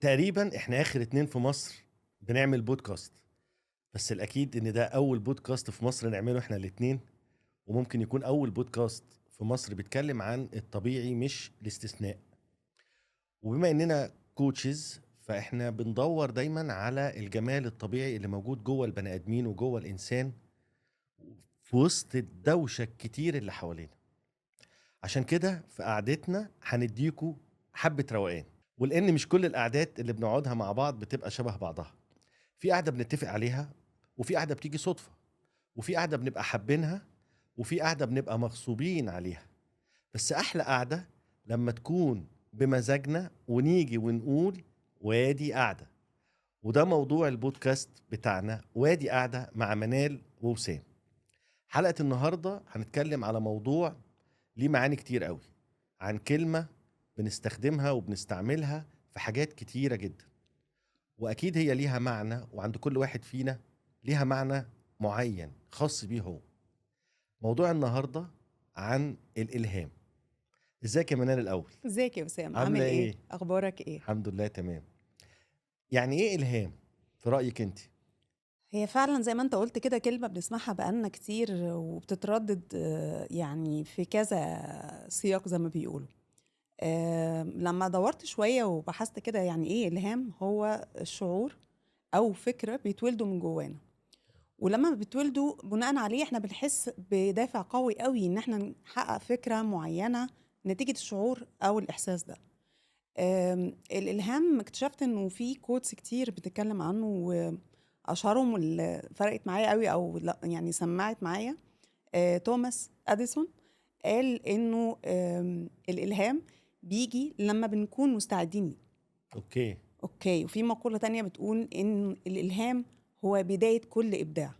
تقريبا احنا اخر اتنين في مصر بنعمل بودكاست. بس الاكيد ان ده اول بودكاست في مصر نعمله احنا الاتنين، وممكن يكون اول بودكاست في مصر بيتكلم عن الطبيعي مش الاستثناء. وبما اننا كوتشز فاحنا بندور دايما على الجمال الطبيعي اللي موجود جوه البني ادمين وجوه الانسان في وسط الدوشة الكتير اللي حوالينا. عشان كده في قعدتنا هنديكوا حبة روقان، ولان مش كل القعدات اللي بنقعدها مع بعض بتبقى شبه بعضها. في قعدة بنتفق عليها، وفي قعدة بتيجي صدفة، وفي قعدة بنبقى حابينها، وفي قعدة بنبقى مغصوبين عليها. بس أحلى قعدة لما تكون بمزاجنا ونيجي ونقول وادي قعدة. وده موضوع البودكاست بتاعنا، وادي قعدة مع منال ووسام. حلقة النهاردة هنتكلم على موضوع ليه معاني كتير قوي، عن كلمة بنستخدمها وبنستعملها في حاجات كتيرة جدا، واكيد هي ليها معنى، وعند كل واحد فينا ليها معنى معين خاص بيه هو. موضوع النهارده عن الالهام. ازيك يا منال الاول؟ ازيك يا وسام، عامله عامل ايه؟ ايه؟ اخبارك ايه؟ الحمد لله تمام. يعني ايه الهام في رايك انت؟ هي فعلا زي ما انت قلت كده كلمة بنسمعها بقالنا كتير وبتتردد يعني في كذا سياق زي ما بيقولوا. لما دورت شوية وبحثت كده يعني ايه الهام، هو الشعور او فكرة بيتولدوا من جوانا، ولما بيتولدوا بناء عليه احنا بنحس بدافع قوي قوي ان احنا نحقق فكرة معينة نتيجة الشعور او الاحساس ده. الإلهام اكتشفت إنه في كوتس كتير بتتكلم عنه، وأشهرهم اللي فرقت معايا قوي أو يعني سمعت معايا توماس أديسون. قال إنه الإلهام بيجي لما بنكون مستعدين ليه. اوكي. أوكي، وفي مقولة تانية بتقول إن الإلهام هو بداية كل إبداع.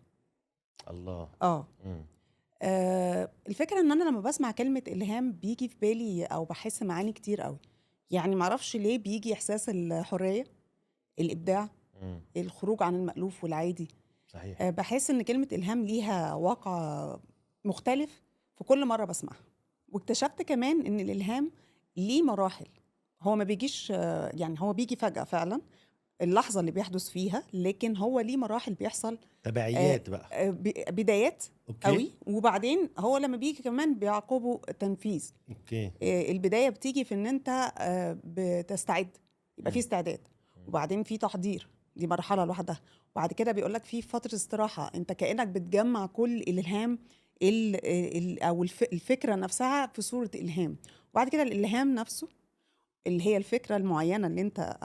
الله. آه مم. الفكرة ان انا لما بسمع كلمة الهام بيجي في بالي او بحس معاني كتير قوي. يعني معرفش ليه بيجي احساس الحرية، الابداع، مم. الخروج عن المألوف والعادي. صحيح. بحس ان كلمة الهام ليها واقع مختلف في كل مرة بسمعها. واكتشفت كمان ان الالهام ليه مراحل. هو ما بيجيش يعني هو بيجي فجأة فعلا اللحظة اللي بيحدث فيها، لكن هو ليه مراحل بيحصل. تبعيات بقى. بدايات اوكي. قوي، وبعدين هو لما بيجي كمان بيعقبه تنفيذ. اوكي. البداية بتيجي في ان انت بتستعد، يبقى في مم. استعداد، مم. وبعدين في تحضير، دي مرحلة لوحدها. وبعد كده بيقولك في فترة استراحة، انت كأنك بتجمع كل الإلهام او الفكرة نفسها في صورة إلهام. وبعد كده الإلهام نفسه اللي هي الفكرة المعينة اللي انت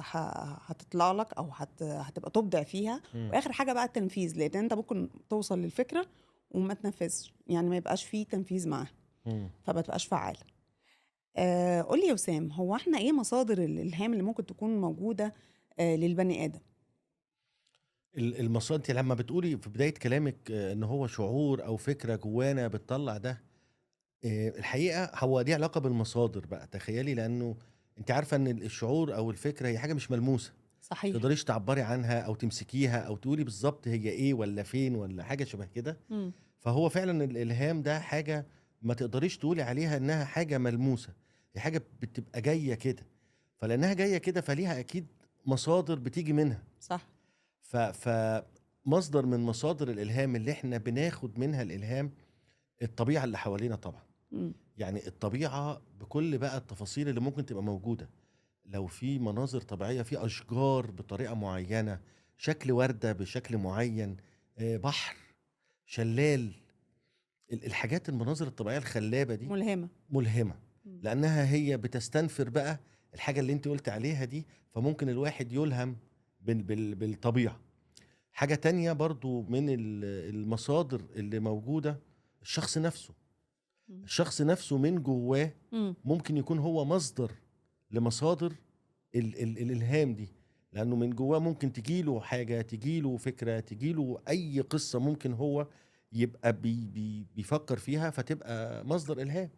هتطلع لك او هتبقى تبدع فيها. مم. واخر حاجة بقى التنفيذ، لان انت ممكن توصل للفكرة وما تنفذش، يعني ما يبقاش فيه تنفيذ معاها، مم. فما تبقاش فعال. قولي يا وسام، هو احنا ايه مصادر الالهام اللي ممكن تكون موجودة للبني ادم؟ المصادر، انت لما بتقولي في بدايه كلامك ان هو شعور او فكره جوانا بتطلع ده، الحقيقة هو دي علاقة بالمصادر بقى، تخيلي، لأنه أنتِ عارفة إن الشعور أو الفكرة هي حاجة مش ملموسة، ما صحيح. تقدريش تعبّري عنها أو تمسكيها أو تقولي بالضبط هي إيه والّا فين والّا حاجة شبه كده. مم. فهو فعلًا الإلهام ده حاجة ما تقدريش تقولي عليها إنها حاجة ملموسة، هي حاجة بتبقى جاية كده، فلأنها جاية كده فليها أكيد مصادر بتيجي منها. صح. مصدر من مصادر الإلهام اللي إحنا بناخد منها الإلهام، الطبيعة اللي حوالينا طبعًا. مم. يعني الطبيعة بكل بقى التفاصيل اللي ممكن تبقى موجودة، لو في مناظر طبيعية، في أشجار بطريقة معينة، شكل وردة بشكل معين، بحر، شلال، الحاجات، المناظر الطبيعية الخلابة دي ملهمة. ملهمة، مم. لأنها هي بتستنفر بقى الحاجة اللي انت قلت عليها دي، فممكن الواحد يلهم بالطبيعة. حاجة تانية برضو من المصادر اللي موجودة، الشخص نفسه. مم. الشخص نفسه من جواه مم. ممكن يكون هو مصدر لمصادر ال الإلهام دي، لأنه من جواه ممكن تجيله حاجة، تجيله فكرة، تجيله أي قصة ممكن هو يبقى بيفكر فيها فتبقى مصدر إلهام.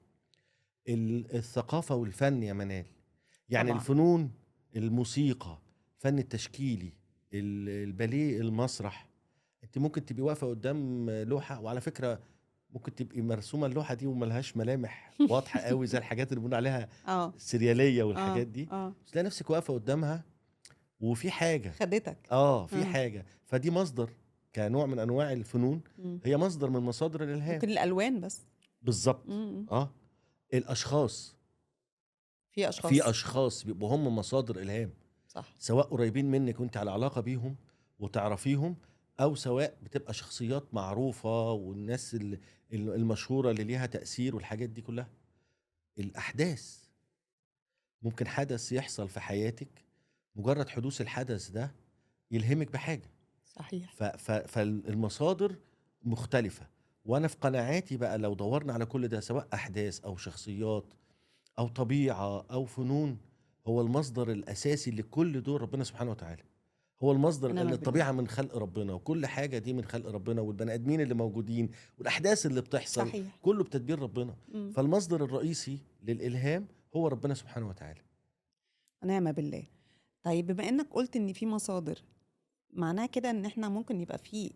الثقافة والفن يا منال، يعني طبعا. الفنون، الموسيقى، فن التشكيلي، الباليه، المسرح. انت ممكن تبقي واقفة قدام لوحة، وعلى فكرة ممكن تبقي مرسومة اللوحة دي وملهاش ملامح واضحة قوي زي الحاجات اللي بنقول عليها اه. السريالية اه. والحاجات دي، اه. بس تلاقي نفسك واقفة قدامها وفي حاجة خدتك. في إمم. حاجة، فدي مصدر كنوع من أنواع الفنون، إمم. هي مصدر من مصادر الإلهام. ممكن الألوان بس. بالضبط، إمم. آه. الأشخاص، في في أشخاص. أشخاص بيبقوا هم مصادر إلهام، صح. سواء قريبين منِّك وأنتِ على علاقة بيهم وتعرفيهم، أو سواء بتبقى شخصيات معروفة والناس المشهورة اللي ليها تأثير والحاجات دي كلّها. الأحداث، ممكن حدث يحصل في حياتِك، مجرد حدوث الحدث ده يلهمِك بحاجة. صحيح. فالمصادر مختلفة، وأنا في قناعاتي بقى لو دورنا على كل ده سواء أحداث أو شخصيات أو طبيعة أو فنون، هو المصدر الأساسي لكل دول ربنا سبحانه وتعالى. هو المصدر، ونعم لأن بالله. الطبيعة من خلق ربنا وكل حاجة دي من خلق ربنا، والبني آدمين اللي موجودين والأحداث اللي بتحصل صحيح. كله بتدبير ربنا. إمم. فالمصدر الرئيسي للإلهام هو ربنا سبحانه وتعالى. ونعم بالله. طيب بما إنك قُلت إن في مصادر، معناها كده إن إحنا ممكن يبقى في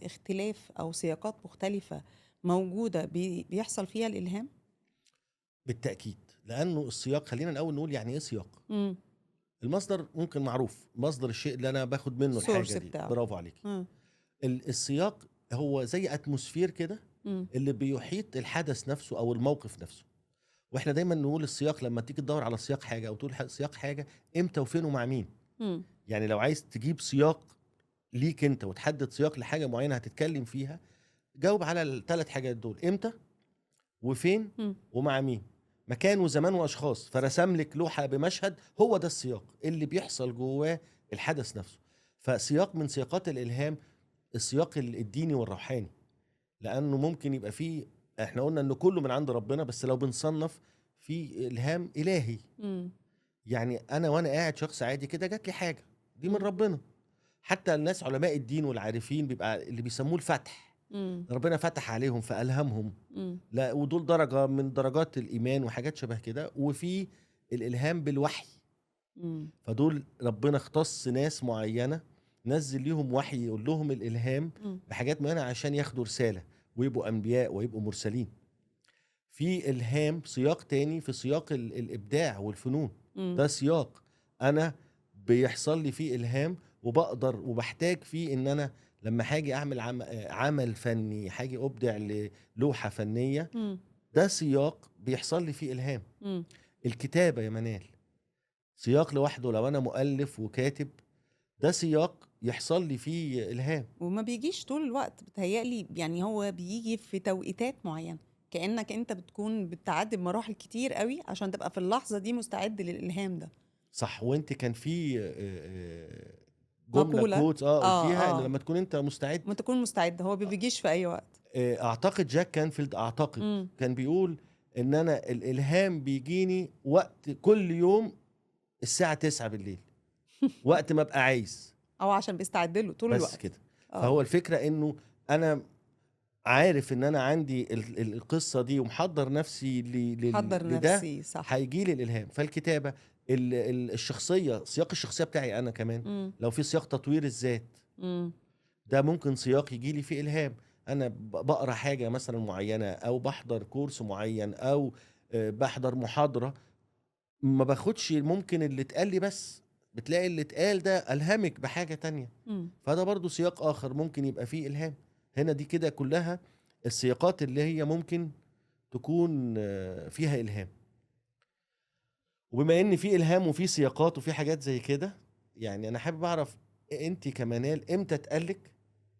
اختلاف أو سياقات مختلفة موجودة بيحصل فيها الإلهام؟ بالتأكيد، لأنه السياق، خلينا الأول نقول يعني إيه سياق. إمم. المصدر ممكن معروف، مصدر الشيء اللي أنا باخد منه الحاجة الsource دي، بتاعه. برافو عليكِ. إمم. السياق هو زي أتموسفير كده إمم. اللي بيحيط الحدث نفسه أو الموقف نفسه. وإحنا دايمًا نقول السياق لمّا تيجي تدوّر على سياق حاجة أو تقول سياق حاجة، إمتى وفين ومع مين. إمم. يعني لو عايز تجيب سياق ليك أنت وتحدد سياق لحاجة معينة هتتكلم فيها، جاوب على ال3 حاجات دول، إمتى وفين إمم. ومع مين. مكان وزمان وأشخاص، فرسم لِك لوحة بمشهد، هو ده السياق اللي بيحصل جواه الحدث نفسه. فسياق من سياقات الإلهام السياق الديني والروحاني، لأنه ممكن يبقى فيه، إحنا قُلنا إن كُلّه من عند ربنا، بس لو بنصنّف في إلهام إلهي. إمم. يعني أنا وأنا قاعد شخص عادي كده جات لي حاجة، دي من إمم. ربنا. حتى الناس علماء الدين والعارفين بيبقى اللي بيسموه الفتح، إمم. ربنا فتح عليهم فألهمهم. إمم. لا، ودول درجة من درجات الإيمان وحاجات شبه كده. وفي الإلهام بالوحي، إمم. فدول ربنا اختص ناس معينة، نزل ليهم وحي يقول لهم الإلهام إمم. بحاجات معينة عشان ياخدوا رسالة ويبقوا أنبياء ويبقوا مرسلين. في إلهام سياق تاني في سياق الإبداع والفنون، إمم. ده سياق أنا بيحصل لي فيه إلهام وبقدر وبحتاج فيه إن أنا لما هاجي أعمل عمل فني، هاجي أبدع للوحة فنية، إمم. ده سياق بيحصل لي فيه إلهام. إمم. الكتابة يا منال سياق لوحده، لو أنا مؤلف وكاتب ده سياق يحصل لي فيه إلهام. وما بيجيش طول الوقت بيتهيأ لي، يعني هو بييجي في توقيتات معينة، كأنك أنت بتكون بتعدّي بمراحل كتير أوي عشان تبقى في اللحظة دي مستعد للإلهام ده. صح، وأنتِ كان في جملة مقولة. quote آه. قُلتيها إن آه. لمّا تكون أنت مستعد. أمّا تكون مستعد، هو ما بيجيش في أي وقت. أعتقد جاك كانفيلد إمم. كان بيقول إن أنا الإلهام بيجيني وقت كل يوم الساعة 21:00 وقت ما أبقى عايز، أو عشان بيستعد له طول بس الوقت. كده. آه. فهو الفكرة إنه أنا عارف إن أنا عندي القصة دي ومحضّر نفسي حضّر لده، نفسي، صح. هييجي لي الإلهام. فالكتابة الشخصية، سياق الشخصية بتاعي أنا كمان، إمم. لو في سياق تطوير الذات، إمم. ده ممكن سياق ييجي لي فيه إلهام. أنا باقرا حاجة مثلًا معيّنة أو باحضر كورس معيّن أو باحضر محاضرة، ما باخدش ممكن اللي اتقال لي بس، بتلاقي اللي اتقال ده ألهمِك بحاجة تانية، إمم. فده برضه سياق آخر ممكن يبقى فيه إلهام. هنا دي كده كلّها السياقات اللي هي ممكن تكون فيها إلهام. وبما إن في إلهام وفي سياقات وفي حاجات زي كده، يعني أنا حابب أعرف أنتِ كمنال إمتى اتقال لِك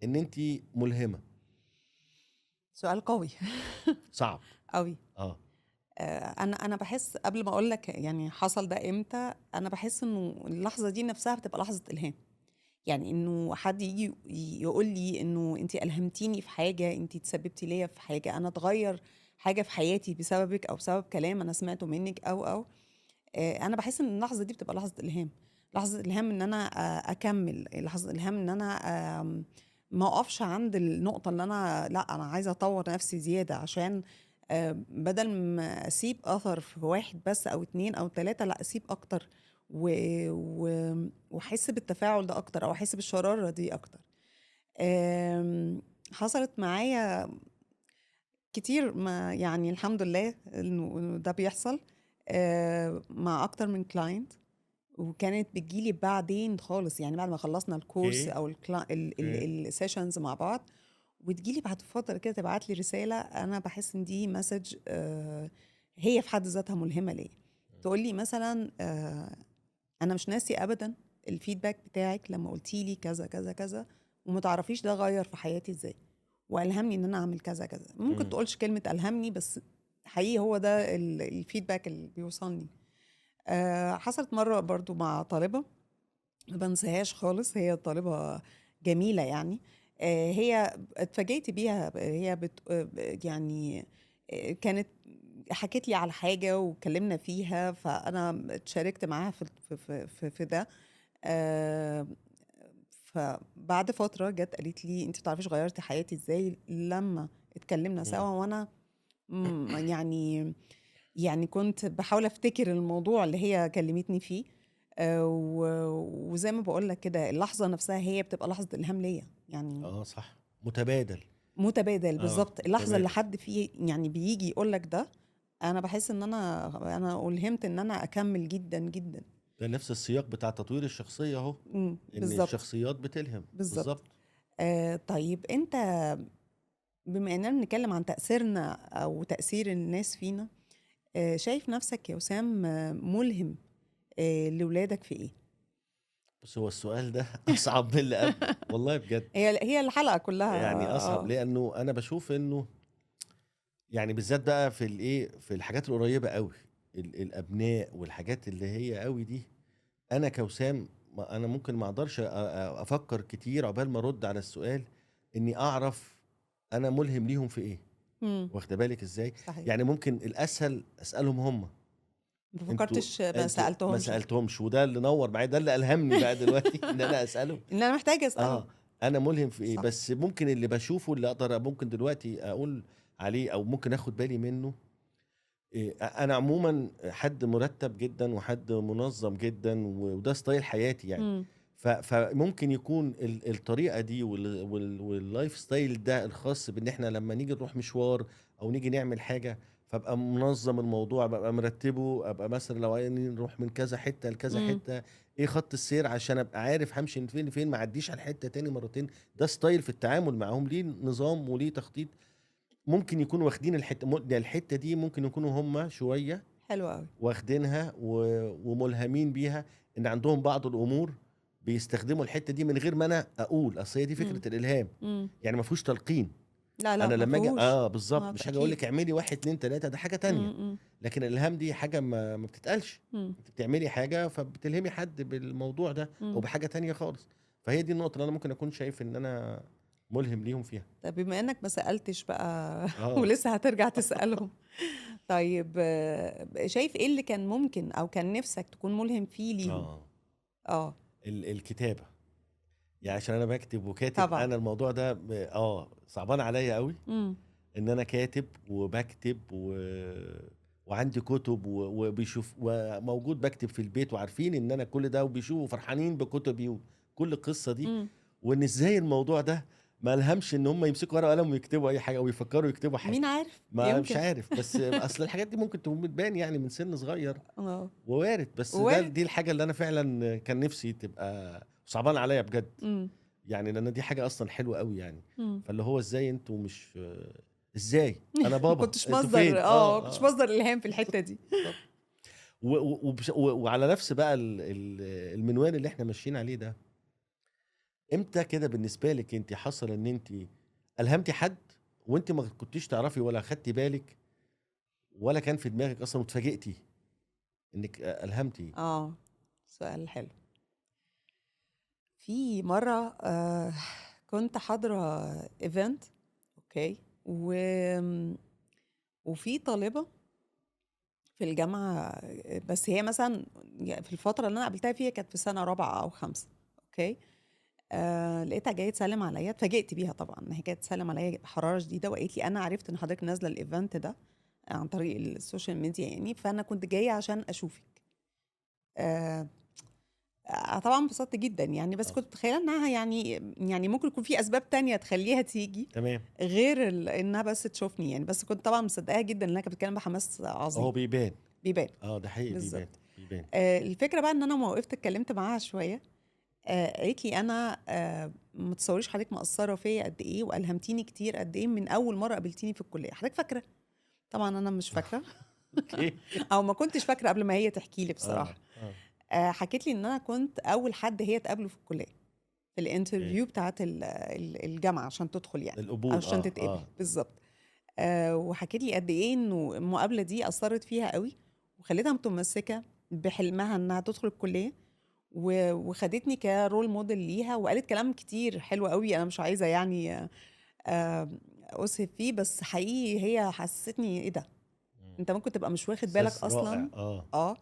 إن أنتِ ملهمة؟ سؤال قوي. صعب. أوي. آه. أنا باحس قبل ما أقول لك يعني حصل ده إمتى، أنا باحس إنه اللحظة دي نفسها بتبقى لحظة إلهام. يعني إنه حد ييجي يقول لي إنه أنتِ ألهمتيني في حاجة، أنتِ تسببتِ ليّا في حاجة، أنا اتغيّر حاجة في حياتي بسببِك أو بسبب كلام أنا سمعته منِّك أو. أنا باحس إن اللحظة دي بتبقى لحظة إلهام. لحظة إلهام إن أنا أكمّل، لحظة إلهام إن أنا ما أقفش عند النقطة اللي أنا لأ، أنا عايزة أطوّر نفسي زيادة عشان بدل ما أسيب أثر في واحد بس أو 2 أو 3، لأ أسيب أكتر و و وأحس بالتفاعل ده أكتر أو أحس بالشرارة دي أكتر. حصلت معايا كتير، ما يعني الحمد لله إنه ده بيحصل مع أكتر من client. وكانت بتجيلي بعدين خالص، يعني بعد ما خلصنا الكورس اوكي او اوكي السيشنز مع بعض، وتجيلي بعد فتره كده تبعت لي رساله، انا بحس ان دي مسج هي في حد ذاتها ملهمه ليا. تقول لي مثلا انا مش ناسي ابدا الفيدباك بتاعك لما قلتي لي كذا كذا كذا، وما تعرفيش ده غير في حياتي ازاي، والهمني ان انا اعمل كذا كذا. ممكن مم. تقولش كلمه الهمني، بس حقيقي هو ده الفيدباك اللي بيوصلني. حصلت مره برضو مع طالبه ما بنساهاش خالص، هي طالبة جميلة يعني. هي اتفاجئت بيها، هي يعني كانت حكت لي على حاجة واتكلمنا فيها، فأنا اتشاركت معاها في ده. آه، فبعد فترة جت قالت لي انت بتعرفيش غيرتي حياتي ازاي لما اتكلمنا مم. سوا، وانا يعني كنت بحاول افتكر الموضوع اللي هي كلمتني فيه. وزي ما بقول لك كده، اللحظة نفسها هي بتبقى لحظة إلهام ليا يعني. اه صح، متبادل. متبادل اه بالظبط. اللحظة اللي متبادل. حد فيه يعني بيجي يقول لك ده، أنا بحس إن أنا ألهمت إن أنا أكمل جدا جدا. ده نفس السياق بتاع تطوير الشخصية اهو، ان بالظبط الشخصيات بتلهم بالظبط. بالظبط. طيب أنت، بما إننا بنتكلم عن تأثيرنا أو تأثير الناس فينا، شايف نفسك يا وسام ملهم لولادك في إيه؟ بس هو السؤال ده اصعب من اللي قبله والله بجد. هي الحلقة كلها يعني اصعب اه. لانه انا بشوف انه يعني بالذات بقى في الايه، في الحاجات القريبة قوي، الابناء والحاجات اللي هي قوي دي. انا كوسام انا ممكن ما اقدرش افكر كتير عقبال ما ارد على السؤال، اني اعرف انا ملهم ليهم في ايه. امم. واخده بالك ازاي؟ صحيح. يعني ممكن الاسهل اسالهم هم. ما انتوا فكرتش، ما انتوا ما سألتهمش سالتهمش، وده اللي نور معايا، ده اللي الهمني بقى دلوقتي ان انا اسالهم. ان انا محتاجة اسألهم. اه انا ملهم في ايه. صح. بس ممكن اللي بشوفه اللي اقدر ممكن دلوقتي اقول عليه او ممكن اخد بالي منه، إيه، انا عموما حد مرتب جدا وحد منظم جدا وده ستايل حياتي يعني. امم. فممكن يكون الطريقه دي واللايف ستايل ده الخاص بان احنا لما نيجي نروح مشوار او نيجي نعمل حاجه، فابقى منظم الموضوع، ببقى مرتبه، ابقى مثلا لو عايزين نروح من كذا حته لكذا امم. حته، ايه خط السير عشان ابقى عارف همشي من فين لفين، ما اعديش على الحته تاني مرتين. ده ستايل في التعامل معاهم، ليه نظام وليه تخطيط. ممكن يكونوا واخدين الحته دي، ممكن يكونوا هم شويه حلو قوي. واخدينها وملهمين بيها، ان عندهم بعض الامور بيستخدموا الحته دي من غير ما انا اقول. اصل هي دي امم. فكره الالهام، امم. يعني ما فيهوش تلقين. لا لا، انا ما لما اجي فيهوش. بالظبط، ما مش حاجه اقول اكيد. لك اعملي واحد اتنين تلاته، ده حاجه تانية. امم. لكن الالهام دي حاجه ما بتتقالش. امم. انت بتعملي حاجه فبتلهمي حد بالموضوع ده او امم. بحاجه تانية خالص. فهي دي النقطه اللي انا ممكن اكون شايف ان انا ملهم ليهم فيها. طب بما انك ما سألتش بقى اه ولسه هترجع تسألهم، طيب شايف ايه اللي كان ممكن او كان نفسك تكون ملهم فيه ليهم؟ اه اه. الكتابه. يعني عشان انا بكتب وكاتب، طبعا. انا الموضوع ده صعبان عليا قوي، امم. ان انا كاتب وبكتب وعندي كتب وبيشوف وموجود بكتب في البيت، وعارفين ان انا كل ده وبيشوفوا فرحانين بكتبي وكل القصة دي. امم. وان ازاي الموضوع ده ما الهمش ان هم يمسكوا ورقة وقلم ويكتبوا اي حاجة او يفكروا يكتبوا حاجة. مين عارف، ما مش يمكن. عارف، بس اصل الحاجات دي ممكن تكون بتبان يعني من سن صغير اه. ووارد. بس وارد. دي الحاجة اللي انا فعلا كان نفسي تبقى صعبان عليا بجد. امم. يعني لان دي حاجه اصلا حلوه قوي يعني. امم. فاللي هو ازاي انتوا مش ازاي انا ما بابا كنتش انتوا مصدر فين؟ كنتش اه مصدر الهام في الحتة بالظبط دي. بالظبط. وعلى نفس بقى المنوال اللي احنا ماشيين عليه ده، امتى كده بالنسبه لك انت حصل ان انت الهمتي حد وانت ما كنتيش تعرفي ولا خدتي بالك ولا كان في دماغك اصلا واتفاجئتي انك الهمتي؟ اه، سؤال حلو. في مرة كنت حاضرة ايفنت، اوكي، وفي طالبة في الجامعة، بس هي مثلا في الفترة اللي أنا قابلتها فيها كانت في سنة رابعة أو خمسة، أوكي. لقيتها جاية تسلم عليا، اتفاجئت بيها طبعا إن هي جاية تسلم عليا بحرارة شديدة، وقالت لي أنا عرفت إن حضرتك نازلة الإيفنت ده عن طريق السوشيال ميديا يعني، فأنا كنت جاية عشان أشوفك. آه طبعا انبسطت جدا يعني، بس اه كنت متخيلة إنها يعني ممكن يكون في أسباب تانية تخليها تيجي تمام. غير إنها بس تشوفني يعني. بس كنت طبعا مصدقاها جدا إنها كانت بتتكلم بحماس هو عظيم. بيبان. بيبان. اه ده حقيقي، بالظبط. بيبان. بين الفكرة بقى إن أنا أمّا وقفت اتكلمت معاها شوية، قالت لي: "أنا ما تتصوريش حضرتك مأثّرة فيّا قد إيه وألهمتيني كتير قد إيه من أول مرّة قابلتيني في الكلية، حضرتك فاكرة؟" طبعًا أنا مش فاكرة اوكي. أو ما كنتش فاكرة قبل ما هي تحكي لي اه بصراحة. اه حكِت لي إن أنا كنت أول حد هي تقابله في الكلية، في اوكي. الinterview بتاعة الجامعة عشان تدخل يعني، القبول عشان تتقبل، اه بالضبط. وحكِت لي قد إيه إنه المقابلة دي أثّرت فيها أوي، وخلّتها متمسكة بحلمها إنها تدخل الكلية، وخدتني كrole model ليها، وقالت كلام كتير حلو أوي أنا مش عايزة يعني أُسهب فيه، بس حقيقي هي حسستني إيه ده! مم. أنت ممكن تبقى مش واخد بالك احساس رائع أصلًا. اه. آه،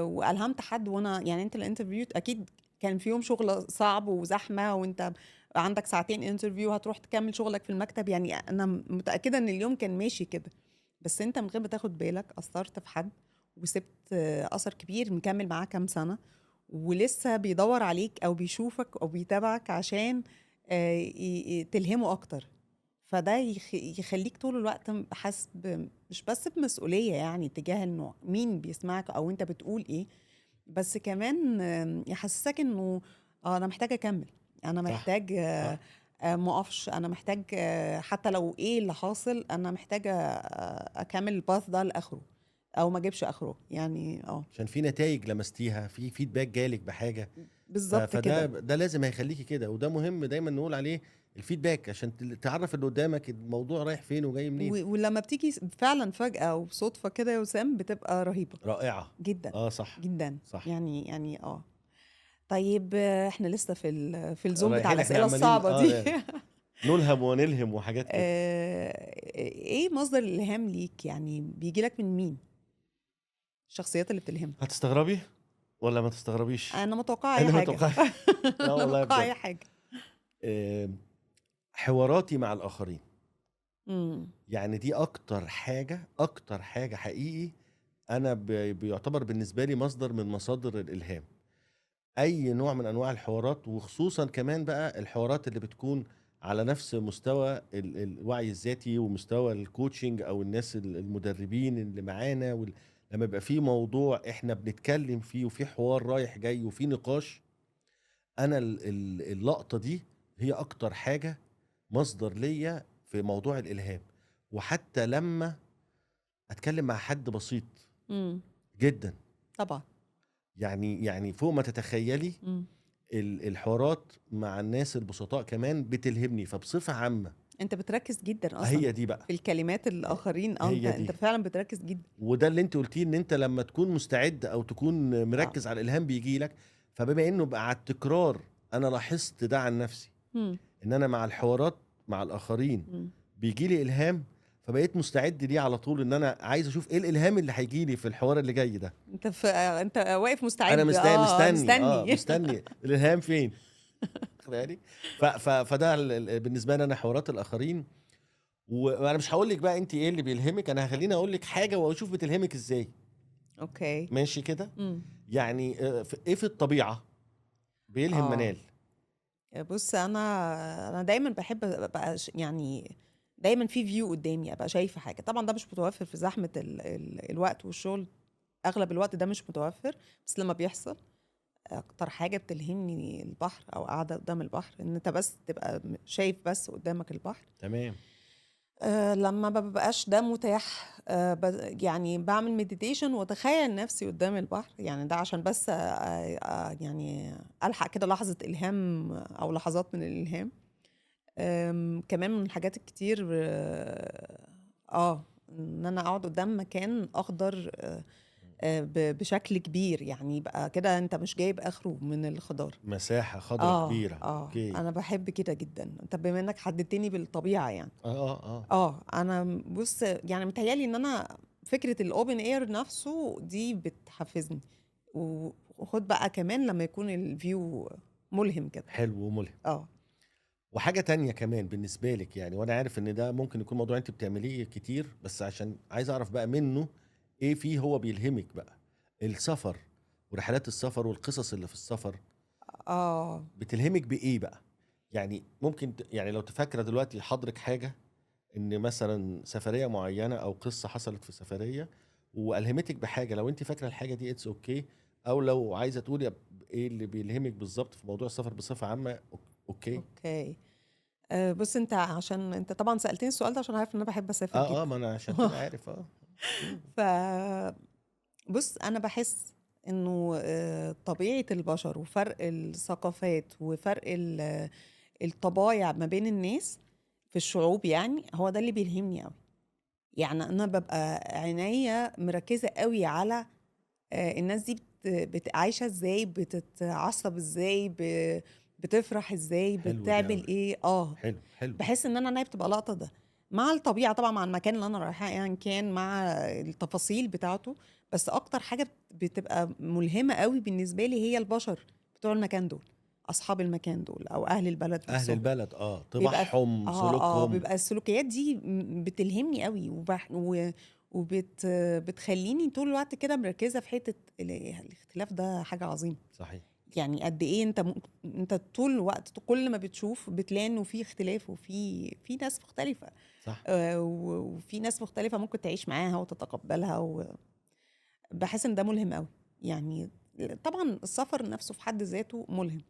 وألهمت حد وأنا يعني أنت الinterview أكيد كان فيهم شغل صعب وزحمة، وأنت عندك ساعتين interview هتروح تكمّل شغلك في المكتب، يعني أنا متأكدة إن اليوم كان ماشي كده، بس أنت من غير ما تاخد بالك أثّرت في حد، وسِبت أثر كبير مكمّل معاه كام سنة، ولسه بيدوّر عليك أو بيشوفك أو بيتابعك عشان تلهمه أكتر. فده يخلّيك طول الوقت حاسس مش بس بمسؤولية يعني تجاه إنه مين بيسمعك أو أنت بتقول إيه، بس كمان يحسّسك إنه أنا محتاج أكمّل، أنا صح محتاج صح. ما أقفش، أنا محتاج حتى لو إيه اللي حاصل أنا محتاجة أكمّل الpath ده لآخره أو ما أجيبش آخره، يعني عشان في نتائج لمستيها، في فيدباك جالك بحاجه، بالضبط كده. ده لازم هيخليكي كده، وده مهم دايما نقول عليه الفيدباك عشان تعرف اللي قدامك الموضوع رايح فين وجاي منين. ولمّا بتيجي فعلًا فجأة وبصُدفة كده يا وسام بتبقى رهيبة رائعه. جدًا، اه صح جدًا، صح. يعني. طيب في لسه في الzone بتاع رايحين احنا الأسئلة عمالين الصعبة دي. نلهم ونلهم وحاجات كده. إيه مصدر الإلهام ليك، يعني بييجي لك من مين؟ الشخصيات اللي بتلهمك؟ هتستغربي ولا ما تستغربيش؟ أنا متوقعة أي انا حاجة. متوقع. لا أنا والله متوقعة بجد. أي حاجة. آم، حواراتي مع الاخرين، إمم، يعني دي اكتر حاجه حقيقي انا بيعتبر بالنسبه لي مصدر من مصادر الالهام. اي نوع من انواع الحوارات، وخصوصا كمان بقى الحوارات اللي بتكون على نفس مستوى الوعي الذاتي ومستوى الكوتشنج او الناس المدربين اللي معانا لما يبقى في موضوع احنا بنتكلم فيه وفي حوار رايح جاي وفي نقاش، انا اللقطة دي هي اكتر حاجة مصدر ليا في موضوع الالهام. وحتى لما اتكلم مع حد بسيط إمم، جدا، طبعًا. يعني فوق ما تتخيلي، إمم. الحوارات مع الناس البسطاء كمان بتلهمني، فبصفة عامة أنت بتركّز جدًا أصلًا هي دي بقى. في الكلمات الآخرين، أنت هي أنت دي، فعلًا بتركّز جدًا. وده اللي انت قلتيه ان انت لما تكون مستعد او تكون آه. مركز على الالهام بيجي لك. فبما انه بقى على التكرار، انا لاحظت ده عن نفسي، إمم، ان انا مع الحوارات مع الاخرين إمم. بيجي لي الهام، فبقيت مستعد ليه على طول، ان انا عايز اشوف ايه الالهام اللي هيجي لي في الحوار اللي جاي ده. أنت واقف انا مستعد، مستني مستني. مستني الالهام فين. واخد بالك؟ فده بالنسبه لي انا حوارات الاخرين. وانا مش هقول لك بقى انت ايه اللي بيلهمك، انا هخليني اقول لك حاجه واشوف بتلهمك ازاي. أوكي. ماشي كده. إمم. يعني ايه في الطبيعه بيلهم آه. منال؟ بُص أنا دايمًا باحب أبقى يعني دايمًا في view قدّامي، أبقى شايفة حاجة، طبعًا ده مش متوفر في زحمة الوقت والشغل، أغلب الوقت ده مش متوفر، بس لمّا بيحصل أكتر حاجة بتلهمني البحر أو قاعدة قدّام البحر، إن أنت بس تبقى شايف بس قدّامك البحر. تمام. لمّا ما بيبقاش ده متاح يعني باعمل meditation وأتخيّل نفسي قدّام البحر، يعني ده عشان بس يعني ألحق كده لحظة إلهام أو لحظات من الإلهام. كمان من الحاجات الكتير إن أنا أقعد قدّام مكان أخضر بشكل كبير، يعني يبقى كده أنت مش جايب آخره من الخضار. مساحه خضراء كبيره، اوكي. أنا باحب كده جدًا. أنت بما إنك حددتني بالطبيعة يعني. اه. أنا بُص يعني متهيأ لي إن أنا فكرة الopen air نفسه دي بتحفزني، وخُد بقى كمان لمّا يكون الview ملهم كده. حلو وملهم. آه. وحاجه تانية كمان بالنسبه لك، يعني وانا عارف ان ده ممكن يكون موضوع انت بتعمليه كتير، بس عشان عايز اعرف بقى منه ايه فيه هو بيلهمك بقى. السفر ورحلات السفر والقصص اللي في السفر آه. بتلهمك بايه بقى؟ يعني ممكن يعني لو تفكر دلوقتي حضرك حاجه، ان مثلا سفريه معينه او قصه حصلت في سفريه والهمتك بحاجه لو انت فاكره الحاجه دي اتس اوكي، او لو عايزه تقولي ايه اللي بيلهمك بالظبط في موضوع السفر بصفه عامه، اوكي. اوكي. بص، انت عشان انت طبعا سألتني السؤال ده عشان عارف ان انا بحب اسافر اه جدا. ما انا عشان كده عارف مم. ف بص، انا بحس انه طبيعة البشر وفرق الثقافات وفرق الطبايع ما بين الناس في الشعوب، يعني هو ده اللي بيلهمني قوي. يعني انا ببقى عينيا مركزة قوي على الناس دي عايشة ازاي، بتتعصب ازاي، بتفرح ازاي، حلو دي قوي. بتعمل ايه. حلو حلو. بحس ان انا عينيا بتبقى لقطة ده مع الطبيعة طبعا، مع المكان اللي انا رايحاه يعني كان، مع التفاصيل بتاعته. بس اكتر حاجة بتبقى ملهمة قوي بالنسبة لي هي البشر بتوع المكان دول، اصحاب المكان دول او اهل البلد اهل نفسهم. البلد بيبقى طباعهم سلوكهم. بيبقى السلوكيات دي بتلهمني قوي، بتخليني طول الوقت كده مركزة في حتة الاختلاف ده حاجة عظيمة. صحيح. يعني قد ايه انت طول الوقت كل ما بتشوف بتلاقي انه في اختلاف، في ناس مختلفة. صح. وفي ناس مختلفة ممكن تعيش معاها وتتقبلها، وبحس ان ده ملهم قوي يعني. طبعا السفر نفسه في حد ذاته ملهم،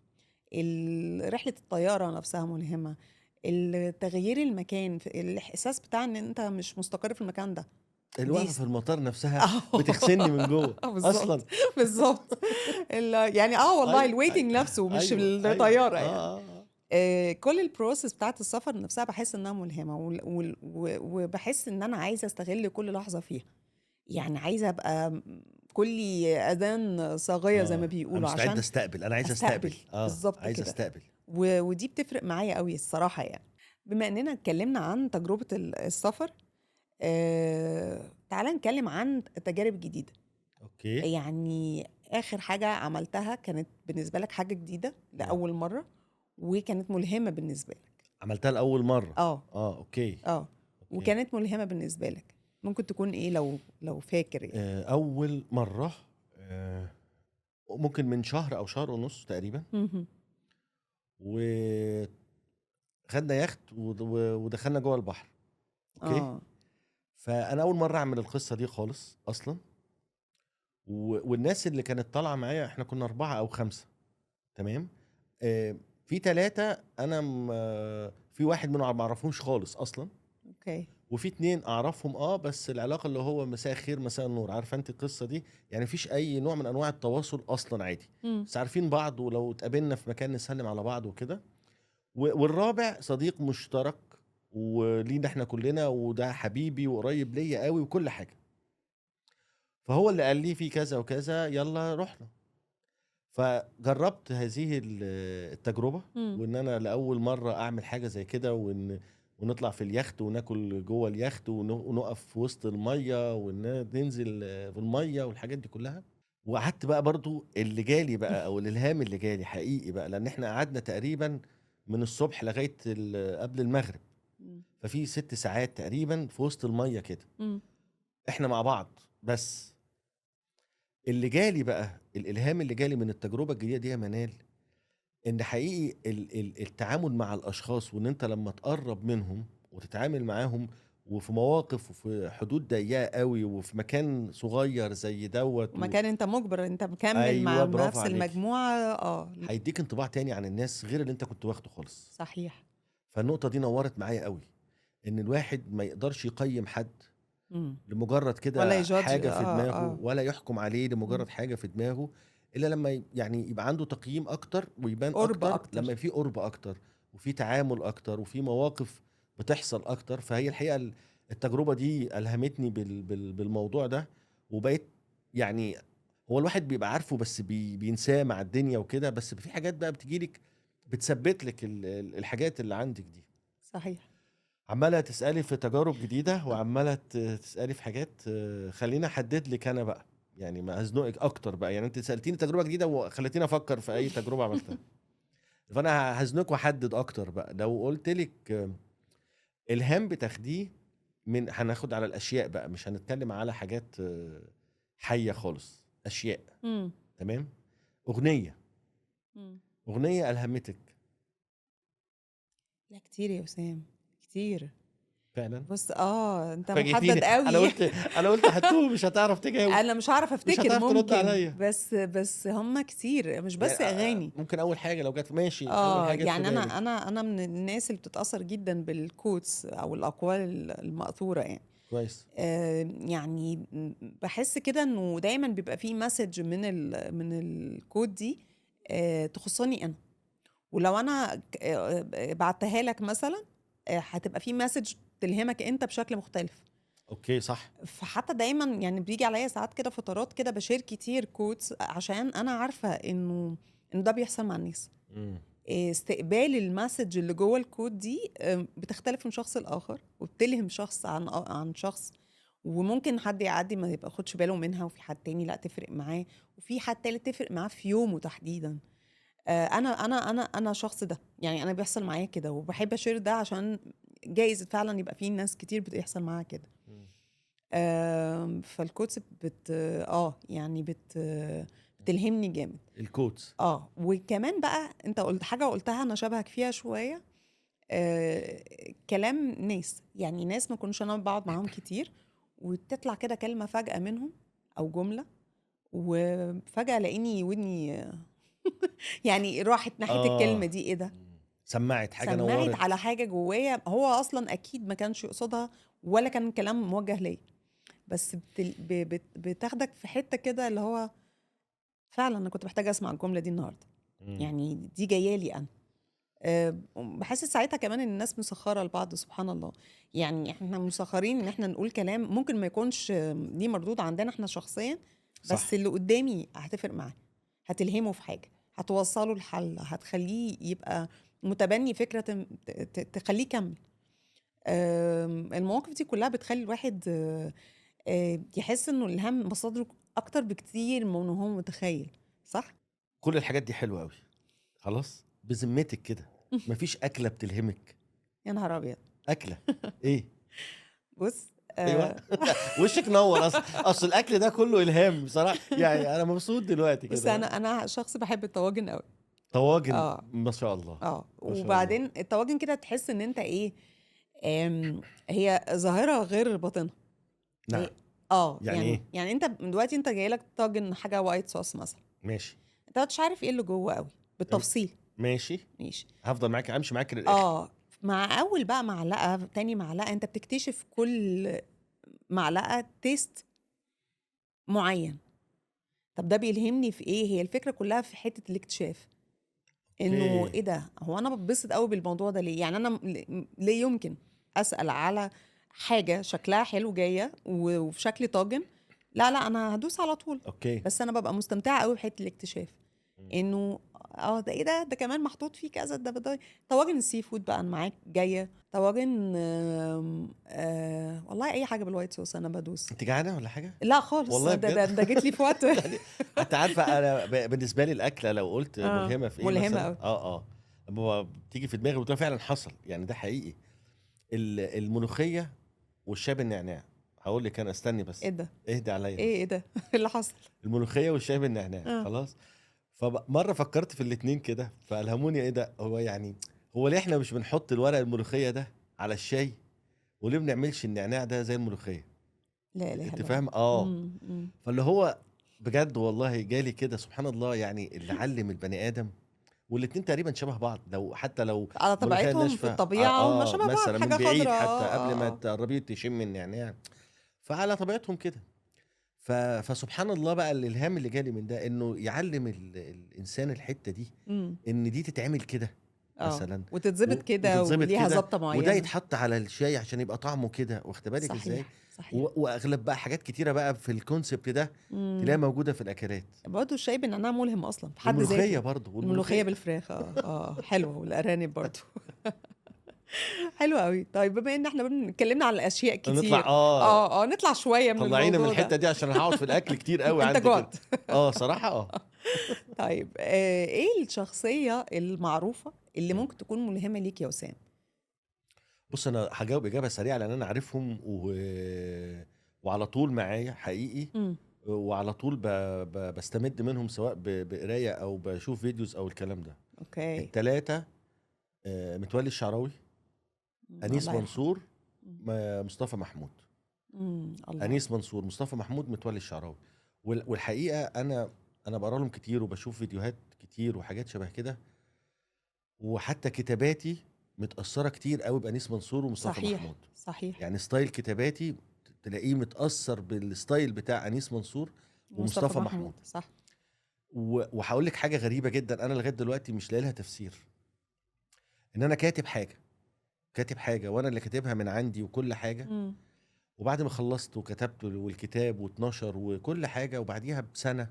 رحلة الطيارة نفسها ملهمة، التغيير المكان، الإحساس بتاع إن أنت مش مستقر في المكان ده. دي الوقفه في المطار نفسها بتغسلني من آه، جوه اصلا. بالظبط. بالظبط. يعني والله ايوه الويتنج نفسه مش ايوه ايوه الطيارة يعني. آه. كل البروسيس بتاعت السفر نفسها بحس إنها ملهمة، وبحس إن أنا عايزة أستغل كل لحظة فيها. يعني عايزة أبقى كلي أذان صاغية زي ما انا بيقولوا مستعد عشان استقبل، انا عايز استقبل، استقبل. بالظبط عايز كده. استقبل. ودي بتفرق معايا قوي الصراحة يعني. بما اننا اتكلمنا عن تجربة السفر، تعالى نتكلم عن تجارب جديدة. اوكي. يعني آخر حاجة عملتها كانت بالنسبة لك حاجة جديدة اه لأول مرة، وكانت ملهمة بالنسبة لك. عملتها لاول مره. اه اوكي. اه اوكي. وكانت ملهمة بالنسبة لك. ممكن تكون ايه لو فاكر يعني. اول مره ممكن من شهر او شهر ونص تقريبا، مهم. وخدنا يخت ودخلنا جوه البحر. اوكي. اه فانا اول مره اعمل القصه دي خالص اصلا، والناس اللي كانت طالعه معايا احنا كنا 4 أو 5. تمام. في 3 انا في واحد منهم ما اعرفهمش خالص اصلا، اوكي. وفي 2 اعرفهم بس العلاقه اللي هو مساء الخير مساء النور، عارفه انت القصه دي، يعني مفيش اي نوع من انواع التواصل اصلا عادي، مم. بس عارفين بعض ولو اتقابلنا في مكان نسلم على بعض وكده. والرابع صديق مشترك ولينا احنا كلنا، وده حبيبي وقريب ليا قوي وكل حاجه. فهو اللي قال لي في كذا وكذا يلا رحنا. فجربت هذه التجربة، مم. وان انا لاول مرة اعمل حاجة زي كده، ونطلع في اليخت وناكل جوه اليخت ونقف في وسط المية وننزل في المية والحاجات دي كلها. وقعدت بقى برضو اللي جالي بقى او الالهام اللي جالي حقيقي بقى، لان احنا قعدنا تقريبا من الصبح لغاية قبل المغرب، مم. ففي 6 ساعات تقريبا في وسط المية كده مم. احنا مع بعض. بس اللي جالي بقى الالهام اللي جالي من التجربة الجديدة دي يا منال، ان حقيقي التعامل مع الاشخاص، وان انت لما تقرب منهم وتتعامل معاهم وفي مواقف وفي حدود ضيقه قوي وفي مكان صغير زي دوت ومكان انت مجبر انت مكمل مع ايوه برافو نفس عليك، المجموعة. هيديك انطباع تاني عن الناس غير اللي انت كنت واخده خالص. صحيح. فالنقطه دي نورت معايا قوي، ان الواحد ما يقدرش يقيم حد مم. لمجرد ولا كده يجادج. حاجه في دماغه، اه ولا يحكم عليه مم. لمجرد حاجه في دماغه، الا لما يعني يبقى عنده تقييم اكتر ويبان قرب اكتر لما اكتر. في قرب اكتر وفي تعامل اكتر وفي مواقف بتحصل اكتر. فهي الحقيقه التجربه دي الهمتني بالموضوع ده، وبقيت يعني هو الواحد بيبقى عارفه بس بينساه مع الدنيا وكده، بس في حاجات بقى بتجيلك بتثبت لك الحاجات اللي عندك دي. صحيح. عماله تسالي في تجارب جديده وعماله تسالي في حاجات، خليني احدد لك انا بقى، يعني ما هزنقك اكتر بقى، يعني انت سالتيني تجربه جديده وخليتيني افكر في اي تجربه عملتها، فانا هزنق واحدد اكتر بقى. لو قلت لك الهام بتاخديه من، هناخد على الاشياء بقى مش هنتكلم على حاجات حيه خالص، اشياء. مم. تمام. اغنيه، مم. اغنيه الهمتك. لا كتير يا وسام، كتير. فعلا بص انت فاجئتيني. محدد انا قوي. قلت انا قلت هتوه مش هتعرف تجاوب، انا مش هعرف مش افتكر، هتعرف ترد ممكن، عليا. بس هم كتير، مش يعني بس اغاني. ممكن اول حاجه لو جت ماشي، اول حاجه جت في يعني انا بالك. انا من الناس اللي بتتاثر جدا بالكوتس او الاقوال المأثوره يعني. كويس. يعني بحس كده انه دايما بيبقى فيه مسج من الكود دي تخصني انا. ولو انا بعتها لك مثلا هتبقى فيه مسج تلهمك انت بشكل مختلف. اوكي صح. فحتى دايما يعني بيجي عليا ساعات كده فترات كده بشير كتير كودز عشان انا عارفه انه ده بيحصل مع الناس. مم. استقبال المسج اللي جوه الكود دي بتختلف من شخص لاخر، وبتلهم شخص عن شخص. وممكن حد يعدي ما يبقى خدش باله منها، وفي حد تاني لا تفرق معاه، وفي حد تالت تفرق معاه في يومه تحديدا. انا شخص ده، يعني انا بيحصل معايا كده وبحب اشير ده عشان جايز فعلا يبقى في ناس كتير بيحصل معاها كده. مم. فالكوتس يعني بتلهمني جامد. الكوتس. وكمان بقى انت قلت حاجه قلتها انا شبهك فيها شويه. كلام ناس، يعني ناس ما كنتش انا بقعد معاهم كتير، وتطلع كده كلمه فجاه منهم او جمله، وفجاه الاقيني ودني يعني راحت ناحيه الكلمه اه دي. ايه ده؟ سمعت حاجه سمعت على نورت. حاجه جوايا هو اصلا اكيد ما كانش يقصدها، ولا كان كلام موجه ليا، بس بتاخدك في حته كده اللي هو فعلا انا كنت محتاجه اسمع الجمله دي النهارده. مم. يعني دي جايه لي انا. بحس ساعتها كمان ان الناس مسخره لبعض، سبحان الله. يعني احنا مسخرين ان احنا نقول كلام ممكن ما يكونش ليه مردود عندنا احنا شخصيا، بس صح. اللي قدامي هتفرق معاه، هتلهمه في حاجه، هتوصله الحل، هتخليه يبقى متبني فكره تخليه يكمل. المواقف دي كلها بتخلي الواحد يحس انه الهم مصادره اكتر بكتير من هو متخيل. صح. كل الحاجات دي حلوه قوي. خلاص بذمتك كده مفيش اكله بتلهمك؟ يا نهار ابيض. اكله ايه؟ بص. ايوه. وشك نور. اصل الاكل ده كله الهام بصراحه، يعني انا مبسوط دلوقتي بص، كده. انا شخص بحب الطواجن قوي. طواجن اه ما شاء الله. ما شاء الله. وبعدين الطواجن كده تحس ان انت ايه. هي ظاهره غير باطنه. نعم. إيه، يعني يعني ايه؟ انت دلوقتي انت جاي لك طاجن حاجه وايت صوص مثلا، ماشي. انت مش عارف ايه اللي جوه قوي أم- بالتفصيل. ماشي. ماشي. هفضل معاك امشي معاك للاخر. مع اول بقى معلقه تاني معلقه انت بتكتشف كل معلقه تيست معين. طب ده بيلهمني في ايه؟ هي الفكره كلها في حته الاكتشاف، انه اوكي. ايه ده، هو انا بتبسط قوي بالموضوع ده ليه؟ يعني انا ليه يمكن اسال على حاجه شكلها حلو جايه وفي شكل طاجن، لا انا هدوس على طول. اوكي. بس انا ببقى مستمتعه قوي بحته الاكتشاف، مم. انه ده ايه ده كمان محطوط فيه كذا، ده طواجن السي فود بقى أنا معاك جايه، طواجن والله اي حاجه بالوايت صوص انا بدوس. انت جعانه ولا حاجه؟ لا خالص، والله بجد. ده جيت لي في وقت. يعني حتى عارفه انا بالنسبه لي الاكله لو قلت ملهمه في ايه ملهمه مثلا، قوي. لما هو بتيجي في دماغي وده فعلا حصل، يعني ده حقيقي. الملوخيه والشاي بالنعناع. هقول لك انا استني ايه بس. ده؟ اهدي عليا ايه بس. ده؟ إيه اللي حصل؟ الملوخيه والشاي بالنعناع اه خلاص. فمره فكرت في الاتنين كده فالهموني ايه ده، هو يعني هو ليه احنا مش بنحط الورق الملوخيه ده على الشاي، وليه ما بنعملش النعناع ده زي الملوخيه؟ لا اله انت الا الله. فاهم؟ أمم. فاللي هو بجد والله جالي كده سبحان الله، يعني اللي علم البني ادم. والاتنين تقريبا شبه بعض، لو حتى لو على ملوخيه طبيعتهم في ناشفه الطبيعه هم شبه بعض، مثلا من حاجه بعيد خضراء. حتى قبل ما تقربي تشم النعناع، فعلى طبيعتهم كده. فسبحان الله بقى الالهام اللي جالي من ده انه يعلم الانسان الحته دي، امم. ان دي تتعمل كده مثلا، وتتظبط كده وتتظبط وليها كده، ظبطه وده معينه. يتحط على الشاي عشان يبقى طعمه كده، واخد بالك ازاي؟ صحيح صحيح. واغلب بقى حاجات كتيره بقى في الكونسبت ده تلاقيها امم. موجوده في الاكلات. برضه الشاي بالنعناع ملهم اصلا في حد والملوخيه ذاته. برضه، الملوخيه والملوخيه. بالفراخ حلوه، والارانب برضه. حلوه قوي. طيب بما ان احنا اتكلمنا على اشياء نطلع كتير، نطلع شويه من طلعينا من الموضوع الحته ده. دي عشان هقعد في الاكل كتير قوي انت عندي كده. جوعت. صراحه طيب ايه الشخصيه المعروفه اللي مم. ممكن تكون ملهمه ليك يا وسام؟ بص انا هجاوب اجابه سريعه لان انا عارفهم وعلى طول معايا حقيقي، امم. وعلى طول بستمد منهم سواء بقرايه او بشوف فيديوز او الكلام ده. اوكي. التلاتة متولي الشعراوي، انيس الله يرحمه. منصور، مصطفى محمود، الله. انيس منصور، مصطفى محمود، متولي الشعراوي. والحقيقه انا بقرا لهم كتير وبشوف فيديوهات كتير وحاجات شبه كده، وحتى كتاباتي متاثره كتير قوي بانيس منصور ومصطفى صحيح محمود. صحيح. يعني ستايل كتاباتي تلاقيه متاثر بالستايل بتاع انيس منصور مصطفى ومصطفى محمود محمود. صح. وهقول لك حاجه غريبه جدا، انا لغايه دلوقتي مش لاقي لها تفسير. ان انا كاتب حاجه وانا اللي كاتبها من عندي وكل حاجه، مم. وبعد ما خلصت وكتبت والكتاب واتنشر وكل حاجه، وبعديها بسنه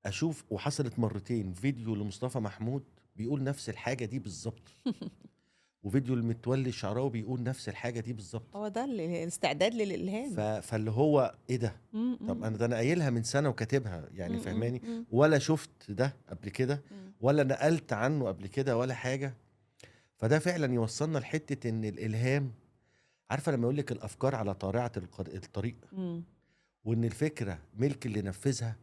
اشوف، وحصلت مرتين، فيديو لمصطفى محمود بيقول نفس الحاجه دي بالظبط، وفيديو لمتولي الشعراوي بيقول نفس الحاجه دي بالظبط. هو ده الاستعداد للإلهام. فاللي هو ايه ده؟ مم. طب مم. انا قايلها من سنه وكاتبها، يعني مم. فهماني؟ مم. ولا شفت ده قبل كده، مم. ولا نقلت عنه قبل كده ولا حاجه. فده فعلا يوصلنا لحته ان الالهام، عارفه لما يقول لك الافكار على طارعه الطريق، مم. وان الفكره ملك اللي نفذها.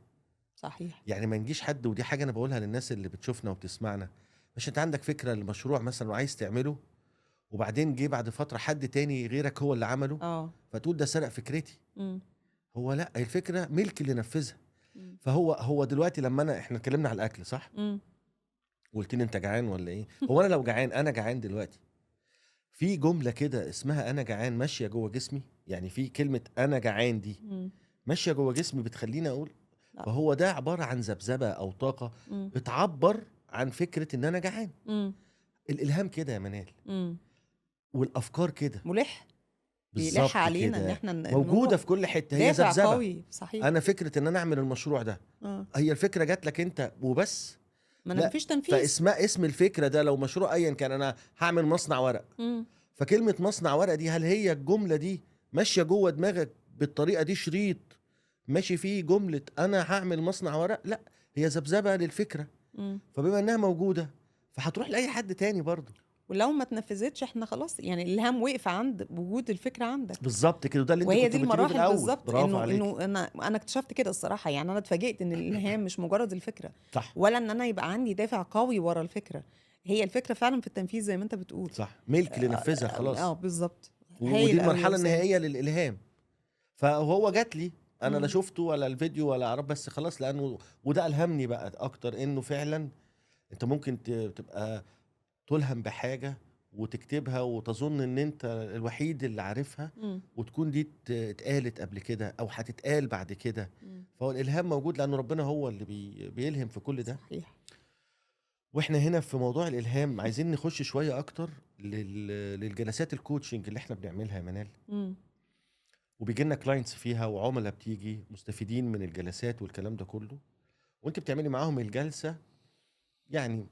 صحيح. يعني ما نجيش حد، ودي حاجه انا بقولها للناس اللي بتشوفنا وبتسمعنا، مش انت عندك فكره لمشروع مثلا وعايز تعمله، وبعدين جه بعد فتره حد تاني غيرك هو اللي عمله، اه. فتقول ده سرق فكرتي. مم. هو لا، الفكره ملك اللي نفذها. مم. فهو دلوقتي لما احنا اتكلمنا على الاكل صح، مم. وقلت لي انت جعان ولا ايه؟ هو انا لو جعان، انا جعان دلوقتي، في جمله كده اسمها انا جعان ماشيه جوه جسمي، يعني في كلمه انا جعان دي مم. ماشيه جوه جسمي بتخليني اقول. لا. فهو ده عباره عن ذبذبه او طاقه مم. بتعبر عن فكره ان انا جعان. مم. الالهام كده يا منال، مم. والافكار كده ملح. بيلح بالظبط علينا ان كده، احنا موجوده نروح في كل حته، هي دافع ذبذبه. قوي. صحيح. انا فكره ان انا اعمل المشروع ده، اه. هي الفكره جات لك انت وبس؟ ما انا لا، مفيش تنفيذ. اسم الفكره ده لو مشروع ايا كان، انا هعمل مصنع ورق، مم. فكلمه مصنع ورق دي، هل هي الجمله دي ماشيه جوه دماغك بالطريقه دي؟ شريط ماشي فيه جمله انا هعمل مصنع ورق؟ لا، هي ذبذبه للفكره. مم. فبما انها موجوده، فهتروح لاي حد تاني برضه. ولو ما اتنفذتش احنا خلاص، يعني الالهام وقف عند وجود الفكره عندك. بالظبط كده، ده اللي انت وهي كنت دي بتقوليه في المراحل الاول. بالظبط، برافو انه عليك. انا اكتشفت كده الصراحه. يعني انا اتفاجئت ان الالهام مش مجرد الفكره، صح ولا ان انا يبقى عندي دافع قوي ورا الفكره. هي الفكره فعلا في التنفيذ زي ما انت بتقول. صح، ملك لنفذها خلاص. بالظبط. ودي هايل قوي يا المرحله وسام. النهائيه للالهام. فهو جات لي، انا لا مم. شفته ولا الفيديو ولا اعرف، بس خلاص، لانه وده الهمني بقى اكتر، انه فعلا انت ممكن تبقى تلهم بحاجه وتكتبها وتظن ان انت الوحيد اللي عارفها، مم. وتكون دي اتقالت قبل كده او هتتقال بعد كده. مم. فهو الالهام موجود لانه ربنا هو اللي بيلهم في كل ده. صحيح. واحنا هنا في موضوع الالهام عايزين نخش شويه اكتر للجلسات الكوتشنج اللي احنا بنعملها يا منال، مم. وبيجي لنا كلاينتس فيها وعملاء بتيجي مستفيدين من الجلسات والكلام ده كله، وانت بتعملي معاهم الجلسه. يعني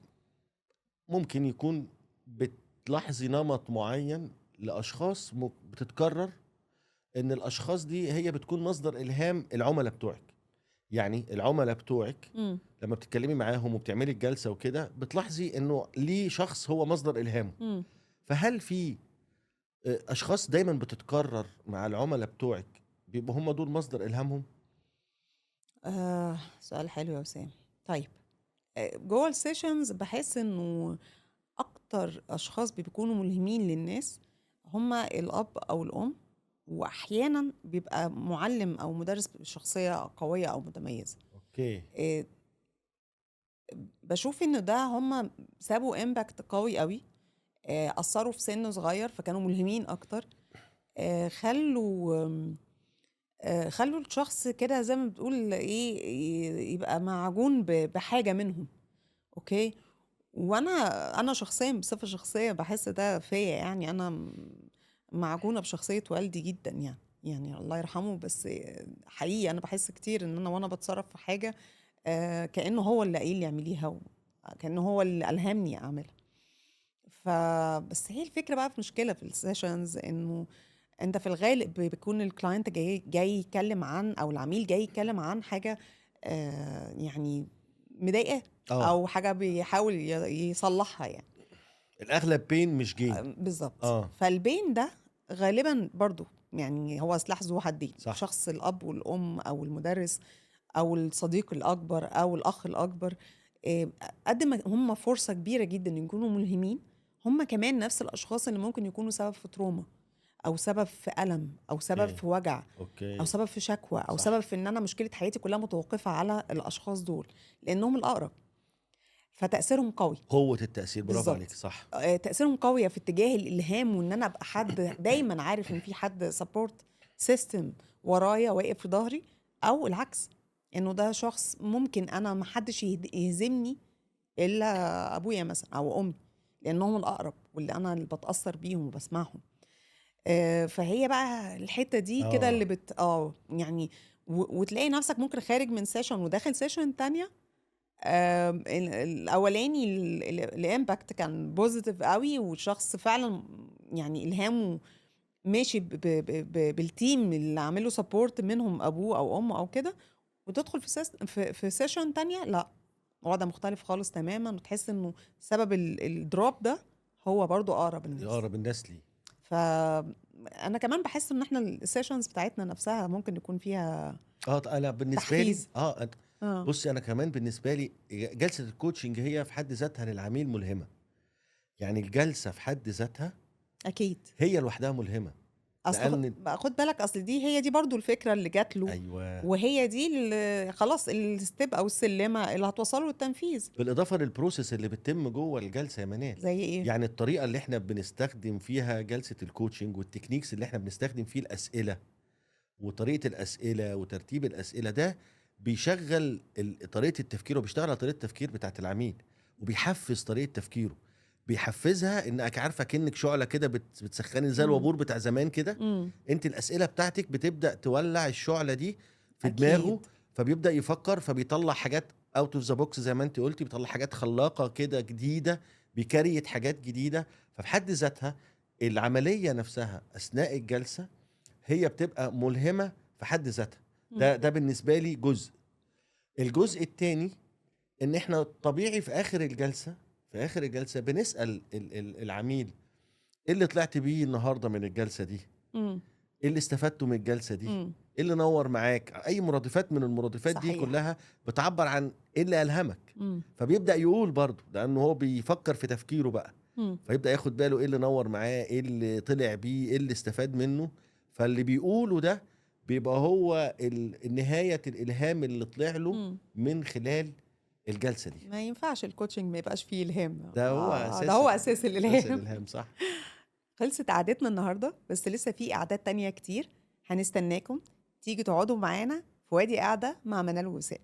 ممكن يكون بتلاحظي نمط معين لاشخاص بتتكرر، ان الاشخاص دي هي بتكون مصدر الهام العملاء بتوعك. يعني العملاء بتوعك مم. لما بتتكلمي معاهم وبتعملي الجلسه وكده، بتلاحظي انه ليه شخص هو مصدر الهامه. مم. فهل في اشخاص دايما بتتكرر مع العملاء بتوعك بيبقوا هم دول مصدر الهامهم؟ سؤال حلو يا وسام. طيب، جوه السيشنز بحس انه اكتر اشخاص بيكونوا ملهمين للناس هما الاب او الام، واحيانا بيبقى معلم او مدرس بشخصيه قويه او متميزه. اوكي. آه، بشوف ان ده هما سابوا امباكت قوي قوي. اثروا في سن صغير فكانوا ملهمين اكتر. خلوا الشخص كده زي ما بتقول ايه، يبقى معجون بحاجه منهم. اوكي. وانا شخصيا بصفه شخصيه بحس ده فيا. يعني انا معجونه بشخصيه والدي جدا. يعني الله يرحمه. بس حقيقي انا بحس كتير ان انا وانا بتصرف في حاجه كانه هو اللي قايل لي اعمليها، كانه هو اللي الهمني اعملها. فبس هي الفكره بقى في مشكله في السيشنز، انه انت في الغالب بيكون الكلاينت جاي يتكلم عن، او العميل جاي يتكلم عن حاجه يعني مضايقاه، اه، او حاجه بيحاول يصلحها يعني. الاغلب بين مش جين. بالظبط. اه، فالبين ده غالبا برضو يعني هو سلاح ذو حدين. صح. شخص الاب والام او المدرس او الصديق الاكبر او الاخ الاكبر، آه، قد ما هم فرصه كبيره جدا ان يكونوا ملهمين، هم كمان نفس الاشخاص اللي ممكن يكونوا سبب في تروما، او سبب في الم، او سبب اوكي في وجع، او اوكي سبب في شكوى، او سبب صح. في ان انا مشكله حياتي كلها متوقفه على الاشخاص دول، لانهم الاقرب، فتاثيرهم قوي. قوة التأثير، برافو عليك، بالظبط. صح. تاثيرهم قوي في اتجاه الالهام، وان انا ابقى حد دايما عارف ان في حد سبورت سيستم ورايا واقف في ظهري، او العكس، انه ده شخص ممكن انا ما حدش يهزمني الا ابويا مثلا او امي، لانهم الاقرب واللي انا اللي بتاثر بيهم وبسمعهم. فهي بقى الحته دي كده اللي اه بت يعني وتلاقي نفسك ممكن خارج من سيشن وداخل سيشن تانية. الاولاني الامباكت كان بوزيتيف قوي، والشخص فعلا يعني الهامه ماشي بالتيم اللي عامله سبورت منهم ابوه او امه او كده، وتدخل في سيشن تانية لا، وضع مختلف خالص تماما، وتحس انه سبب الدروب ده هو برضو اقرب الناس. اقرب الناس لي. فانا كمان بحس ان احنا السيشنز بتاعتنا نفسها ممكن يكون فيها انا بالنسبة لي تحفيز. اه بصي، انا كمان بالنسبة لي جلسة الكوتشنج هي في حد ذاتها للعميل ملهمة. يعني الجلسة في حد ذاتها اكيد. هي لوحدها ملهمة. اصل لان بقى خد بالك، اصل هي دي برضو الفكره اللي جات له، ايوه، وهي دي اللي خلاص الستيب او السلمه اللي هتوصله للتنفيذ. بالاضافه للبروسيس اللي بتتم جوه الجلسه يا منال. زي ايه؟ يعني الطريقه اللي احنا بنستخدم فيها جلسه الكوتشنج، والتكنيكس اللي احنا بنستخدم فيه الاسئله، وطريقه الاسئله وترتيب الاسئله ده بيشغل طريقه التفكير، وبيشتغل على طريقه التفكير بتاعت العميل، وبيحفز طريقه تفكيره. بيحفزها انك عارفه كأنك شعله كده بتسخني زي امم الوابور بتاع زمان كده. امم انت الاسئله بتاعتك بتبدا تولع الشعله دي في دماغه، اكيد. فبيبدا يفكر، فبيطلع حاجات اوت اوف ذا بوكس زي ما انت قلتي، بيطلع حاجات خلاقه كده جديده، بيكريت حاجات جديده. ففي حد ذاتها العمليه نفسها اثناء الجلسه هي بتبقى ملهمه في حد ذاتها. مم. ده بالنسبه لي جزء. الجزء الثاني ان احنا طبيعي في اخر الجلسه بنسال العميل: ايه اللي طلعت بيه النهارده من الجلسه دي؟ امم ايه اللي استفدته من الجلسه دي؟ امم ايه اللي نور معاك؟ اي مرادفات من المرادفات دي صحيح. كلها بتعبر عن ايه اللي الهمك. امم فبيبدا يقول برضه، لانه هو بيفكر في تفكيره بقى، امم فيبدا ياخد باله ايه اللي نور معاه، ايه اللي طلع بيه، ايه اللي استفاد منه. فاللي بيقوله ده بيبقى هو النهايه الالهام اللي طلع له امم من خلال الجلسه دي. ما ينفعش الكوتشنج ما يبقاش فيه الهام. ده هو ده هو اساس اساس اساس الالهام. الالهام، صح. خلصت قعدتنا النهارده، بس لسه في قعدات تانية كتير. هنستناكم تيجي تقعدوا معانا في وادي قاعده مع منال ووسام.